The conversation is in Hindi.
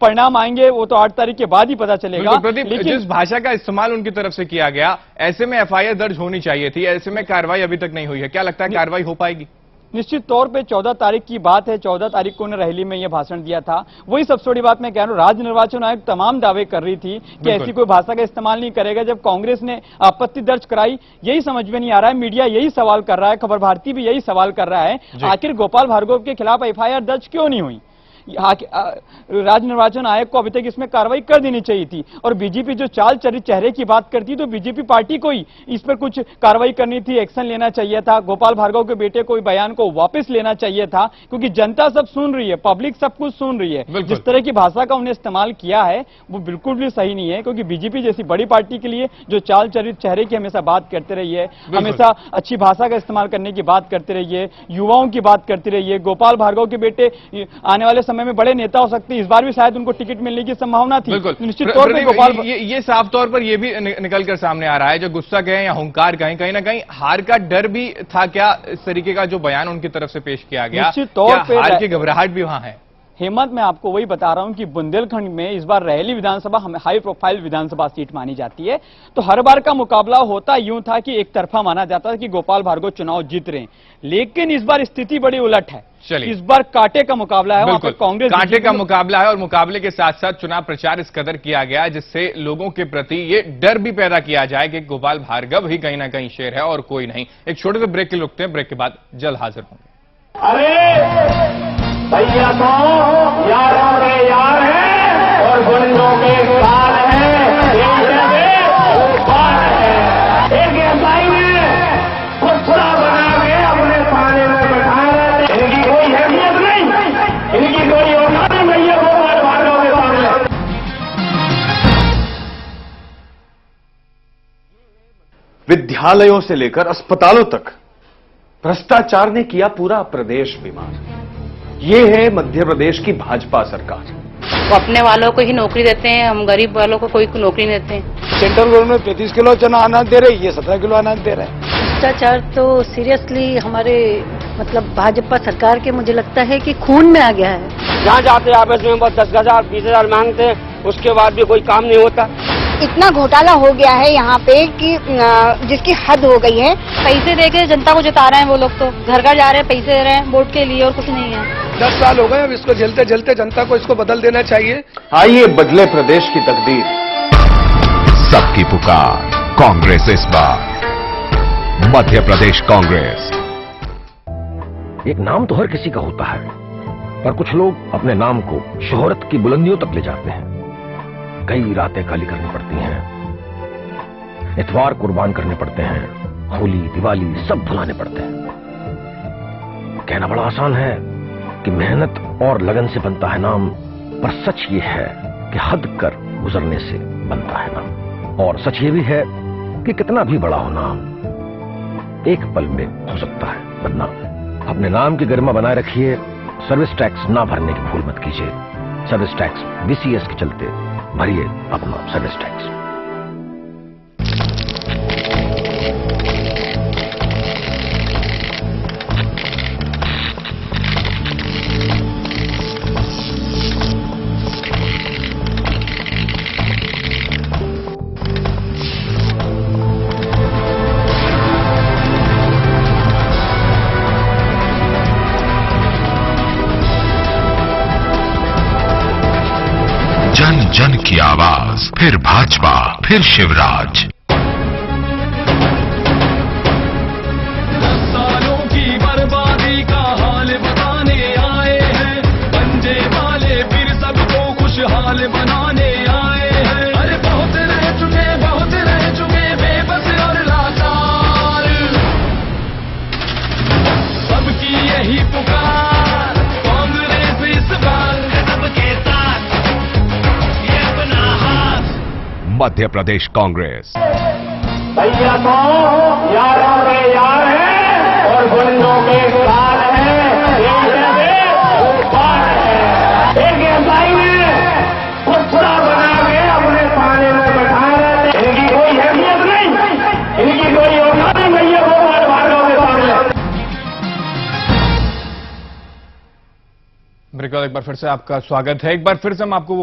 परिणाम आएंगे वो तो 8 तारीख के बाद ही पता चलेगा। प्रदीप, जिस भाषा का इस्तेमाल उनकी तरफ से किया गया, ऐसे में एफआईआर दर्ज होनी चाहिए थी, ऐसे में कार्रवाई अभी तक नहीं हुई है। क्या लगता है कार्रवाई हो पाएगी? निश्चित तौर पे 14 तारीख की बात है। 14 तारीख को उन्होंने रैली में यह भाषण दिया था। वही सबसे बड़ी बात मैं कह रहा हूं, राज्य निर्वाचन आयोग तमाम दावे कर रही थी कि ऐसी कोई भाषा का इस्तेमाल नहीं करेगा। जब कांग्रेस ने आपत्ति दर्ज कराई, यही समझ में नहीं आ रहा है, मीडिया यही सवाल कर रहा है, खबर भारती भी यही सवाल कर रहा है, आखिर गोपाल भार्गव के खिलाफ एफआईआर दर्ज क्यों नहीं हुई? राज्य निर्वाचन आयोग को अभी तक इसमें कार्रवाई कर देनी चाहिए थी। और बीजेपी जो चाल चेहरे की बात करती, तो बीजेपी पार्टी को ही इस पर कुछ कार्रवाई करनी थी, एक्शन लेना चाहिए था। गोपाल भार्गव के बेटे को बयान को वापस लेना चाहिए था, क्योंकि जनता सब सुन रही है, पब्लिक सब कुछ सुन रही है। जिस तरह की भाषा का उन्हें इस्तेमाल किया है वो बिल्कुल भी सही नहीं है, क्योंकि बीजेपी जैसी बड़ी पार्टी के लिए जो चाल चेहरे की हमेशा बात करते रही है, हमेशा अच्छी भाषा का इस्तेमाल करने की बात करते रही है, युवाओं की बात करती रही है। गोपाल भार्गव के बेटे आने वाले समय में बड़े नेता हो सकते हैं, इस बार भी शायद उनको टिकट मिलने की संभावना थी। निश्चित तौर पर गोपाल ये साफ तौर पर ये भी निकलकर सामने आ रहा है, जो गुस्सा कहें या हुंकार कहें, कहीं ना कहीं हार का डर भी था क्या? इस तरीके का जो बयान उनकी तरफ से पेश किया गया, निश्चित तौर पर हार की घबराहट भी वहां है। हेमंत, मैं आपको वही बता रहा हूं कि बुंदेलखंड में इस बार रैली विधानसभा हमें हाई प्रोफाइल विधानसभा सीट मानी जाती है, तो हर बार का मुकाबला होता यूं था कि एक तरफा माना जाता था कि गोपाल भार्गव चुनाव जीत रहे हैं। लेकिन इस बार स्थिति बड़ी उलट है। इस बार कांटे का मुकाबला है, वहां पर कांग्रेस कांटे का मुकाबला है, और मुकाबले के साथ साथ चुनाव प्रचार इस कदर किया गया जिससे लोगों के प्रति ये डर भी पैदा किया जाए कि गोपाल भार्गव ही कहीं ना कहीं शेर है और कोई नहीं। एक छोटे से ब्रेक के लिए रुकते हैं, ब्रेक के बाद जल्द हाजिर होंगे। अरे भैया तो यारों के यार है और गुंडों के साथ है, एक एसआई ने कुत्ता बना के अपने थाने में बैठाया। इनकी कोई हैसियत नहीं, इनकी कोई औकात नहीं है गोपाल भार्गव के सामने। विद्यालयों से लेकर अस्पतालों तक भ्रष्टाचार ने किया पूरा प्रदेश बीमार। ये है मध्य प्रदेश की भाजपा सरकार। वो अपने वालों को ही नौकरी देते हैं, हम गरीब वालों को कोई नौकरी नहीं देते हैं। सेंट्रल गवर्नमेंट 35 किलो चना अनाज दे रही है, ये 17 किलो अनाज दे रहे हैं। भ्रष्टाचार तो सीरियसली हमारे भाजपा सरकार के मुझे लगता है कि खून में आ गया है। जहाँ जाते आपस में बस 10,000 20,000 मांगते हैं, उसके बाद भी कोई काम नहीं होता। इतना घोटाला हो गया है यहाँ पे कि जिसकी हद हो गई है। पैसे देके जनता को जिता रहे हैं वो लोग, तो घर घर जा रहे हैं, पैसे दे रहे हैं वोट के लिए और कुछ नहीं है। 10 साल हो गए, अब इसको झेलते झेलते जनता को इसको बदल देना चाहिए। आइए बदले प्रदेश की तकदीर। सबकी पुकार कांग्रेस इस बार, मध्य प्रदेश कांग्रेस। एक नाम तो हर किसी का होता है, पर कुछ लोग अपने नाम को शोहरत की बुलंदियों तक ले जाते हैं। कई रातें खाली करनी पड़ती हैं, इतवार कुर्बान करने पड़ते हैं, होली दिवाली सब भुलाने पड़ते हैं। कहना बड़ा आसान है कि मेहनत और लगन से बनता है नाम, पर सच ये है कि हद कर गुजरने से बनता है नाम। और सच ये भी है कि कितना भी बड़ा हो नाम, एक पल में हो सकता है बदनाम। अपने नाम की गरिमा बनाए रखिए, सर्विस टैक्स ना भरने की भूल मत कीजिए। सर्विस टैक्स बीसीएस के चलते भरिए अपना सर्विस टैक्स। जन जन की आवाज, फिर भाजपा, फिर शिवराज। 10 सालों की बर्बादी का हाल बताने आए हैं, पंजे वाले फिर सबको खुशहाल बनाने आए हैं। अरे बहुत रह चुके बेबस और लाचार, सबकी यही पुकार, कांग्रेस इस बार सबके साथ मध्य प्रदेश कांग्रेस। भैया तो यारों के यार है और गुंडों के साथ है, एक एसआई ने कुत्ता बना के अपने थाने में बैठाया। इनकी कोई हैसियत नहीं, इनकी कोई औकात नहीं है गोपाल भार्गव के सामने। ब्रेक एक बार फिर से आपका स्वागत है। एक बार फिर से हम आपको